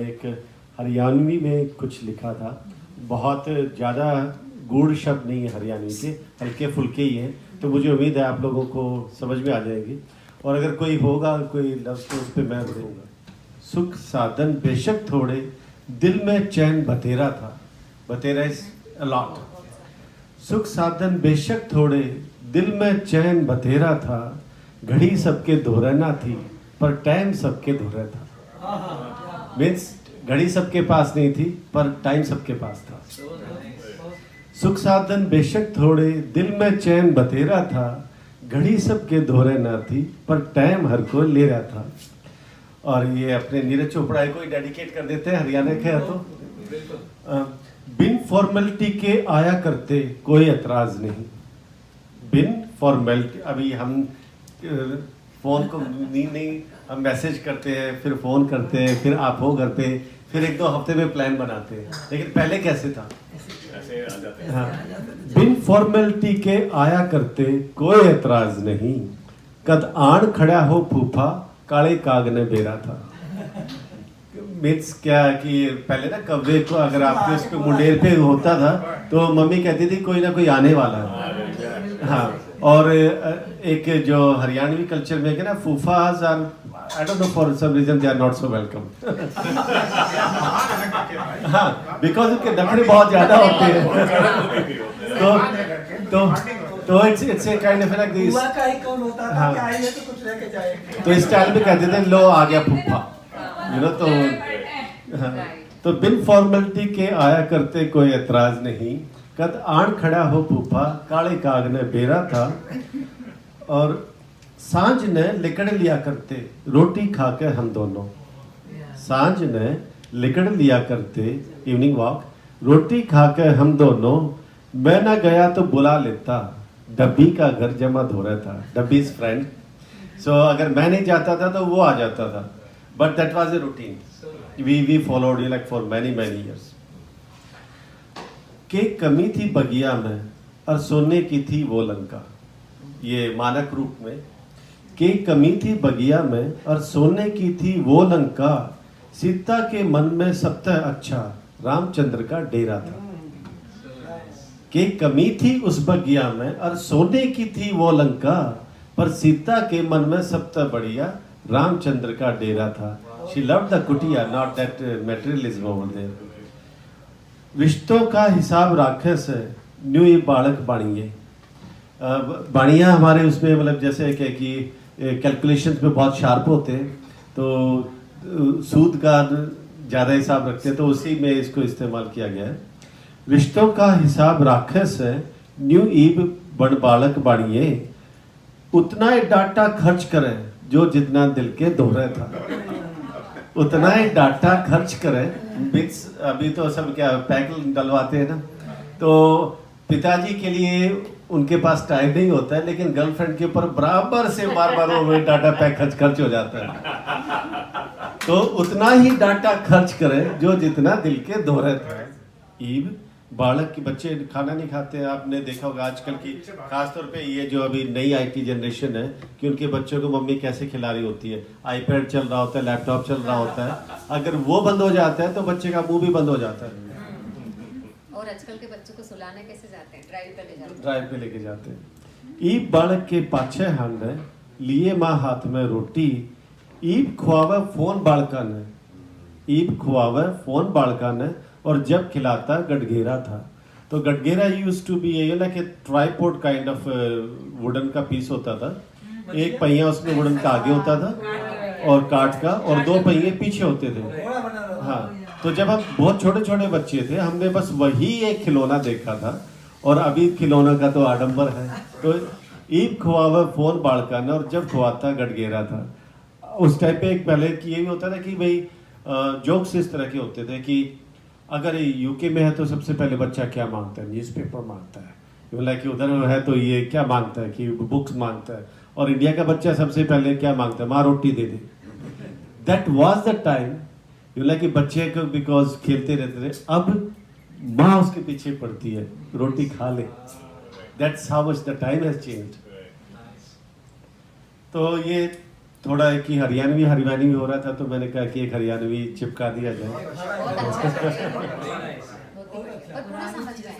एक हरियाणवी में कुछ लिखा था, बहुत ज़्यादा गूढ़ शब्द नहीं है हरियाणवी के, हल्के फुल्के ही हैं, तो मुझे उम्मीद है आप लोगों को समझ में आ जाएगी। और अगर कोई होगा कोई लफ्ज़ तो उस पर मैं बोलूँगा। सुख साधन बेशक थोड़े, दिल में चैन बतेरा था। बतेरा इज अलॉट। सुख साधन बेशक थोड़े, दिल में चैन बतेरा था। घड़ी सबके दोहराना थी, पर टाइम सबके दोहरा था। मीन्स घड़ी सबके पास नहीं थी, पर टाइम सबके पास था। सुख साधन बेशक थोड़े, दिल में चैन बतेरा था। घड़ी सबके दोहरे ना थी, पर टाइम हर को ले रहा था। और ये अपने नीरज चोपड़ा को ही डेडिकेट कर देते हैं, हरियाणा के है तो। बिन फॉर्मेलिटी के आया करते, कोई एतराज नहीं। बिन फॉर्मेलिटी, अभी हम फ़ोन को नहीं हम मैसेज करते हैं, फिर फ़ोन करते हैं, फिर आप हो घर पे, फिर एक दो हफ्ते में प्लान बनाते हैं, लेकिन पहले कैसे था? ऐसे आ जाते हैं। हाँ, बिन फॉर्मेलिटी के आया करते, कोई एतराज नहीं। कद आण खड़ा हो फूफा, काले काग ने बेरा था। मीन्स क्या है कि पहले ना कब्जे को अगर आपके उस पे मुंडेर पे होता था तो मम्मी कहती थी कोई ना कोई आने वाला है। हाँ, और एक जो हरियाणवी कल्चर में है ना, फूफाज are I don't know for some reason they are not so welcome. हाँ, बिकॉज उनके नखरे बहुत ज्यादा होते हैं। तो it's a kind of like this. का ही कौन होता था कि आइए तो कुछ लेके जाएंगे, तो इस स्टाइल में कहते थे लो आ गया फूफा, यू नो। तो बिन फॉर्मेलिटी के आया करते, कोई एतराज नहीं। कद आण खड़ा हो फूफा, काले काग ने बेरा था। और सांझ ने लिकड़ लिया करते, रोटी खा के हम दोनों। सांझ ने लिकड़ लिया करते, इवनिंग वॉक, रोटी खा के हम दोनों। मैं ना गया तो बुला लेता, डब्बी का घर जमा हो रहा था। डब्बी इज फ्रेंड, सो अगर मैं नहीं जाता था तो वो आ जाता था। But that was a routine we followed like for many years. के कमी थी बगिया में, और सोने की थी वो लंका। ये मानक रूप में, के कमी थी बगिया में, और सोने की थी वो लंका। सीता के मन में सबसे अच्छा, रामचंद्र का डेरा था। के कमी थी उस बगिया में, और सोने की थी वो लंका। पर सीता के मन में सबसे बढ़िया, रामचंद्र का डेरा था। She loved the कुटिया, not that materialism over there. रिश्तों का हिसाब राखे से, न्यू ये बालक बाणिये। बाणिया हमारे उसमें मतलब जैसे कि कैलकुलेशंस में बहुत शार्प होते हैं, तो सूद का ज़्यादा हिसाब रखते हैं, तो उसी में इसको इस्तेमाल किया गया है। रिश्तों का हिसाब राखे से, न्यू ईब बड़ बालक बाणिये। उतना ही डाटा खर्च करें, जो जितना दिल के दोहरे था। उतना ही डाटा खर्च करें। बिट्स अभी तो सब क्या पैक डलवाते हैं ना, तो पिताजी के लिए उनके पास टाइम नहीं होता है, लेकिन गर्लफ्रेंड के ऊपर बराबर से बार बार वो डाटा पैक खर्च हो जाता है। तो उतना ही डाटा खर्च करें, जो जितना दिल के दोहरे था। ईब बालक के बच्चे खाना नहीं खाते हैं, आपने देखा होगा आजकल की, खासतौर पे ये जो अभी नई आईटी जनरेशन है, कि उनके बच्चों को मम्मी कैसे खिला रही होती है। आईपैड चल रहा होता है, लैपटॉप चल रहा होता है, अगर वो बंद हो जाता है तो बच्चे का मुंह भी बंद हो जाता है। और आजकल के बच्चों को सुलाने कैसे जाते हैं? ड्राइव पे लेके जाते हैं। ईब बालक के पाछे हांड है, लिए माँ हाथ में रोटी। ईब खुआवे फोन बालका ने, ईब खुआवे फोन बालका ने। और जब खिलाता गडगेरा था। तो गडगेरा used to be like a tripod kind of wooden का पीस होता था। एक पहिया उसमें वुडन का आगे होता था और काठ का, और दो पहिए पीछे होते थे। हाँ, तो जब हम बहुत छोटे छोटे बच्चे थे, हमने बस वही एक खिलौना देखा था, और अभी खिलौना का तो आडंबर है। तो ईब खुआवे फोन बालका ने, और जब खुआता गडगेरा था। उस टाइप पे एक पहले की ये भी होता था कि भाई जोक्स इस तरह के होते थे कि अगर यूके में है तो सबसे पहले बच्चा क्या मांगता है? न्यूज़पेपर मांगता है। लाइक उधर है तो ये क्या मांगता है कि बुक्स मांगता है। और इंडिया का बच्चा सबसे पहले क्या मांगता है? माँ रोटी दे दे। That was the time you like बच्चे को, बिकॉज खेलते रहते थे, अब माँ उसके पीछे पड़ती है, रोटी खा ले। That's how much the time has changed. तो ये थोड़ा एक ही हरियाणवी हरियाणवी हो रहा था, तो मैंने कहा कि एक हरियाणवी चिपका दिया जाए। बहुत अच्छा और पूरा समझ गए।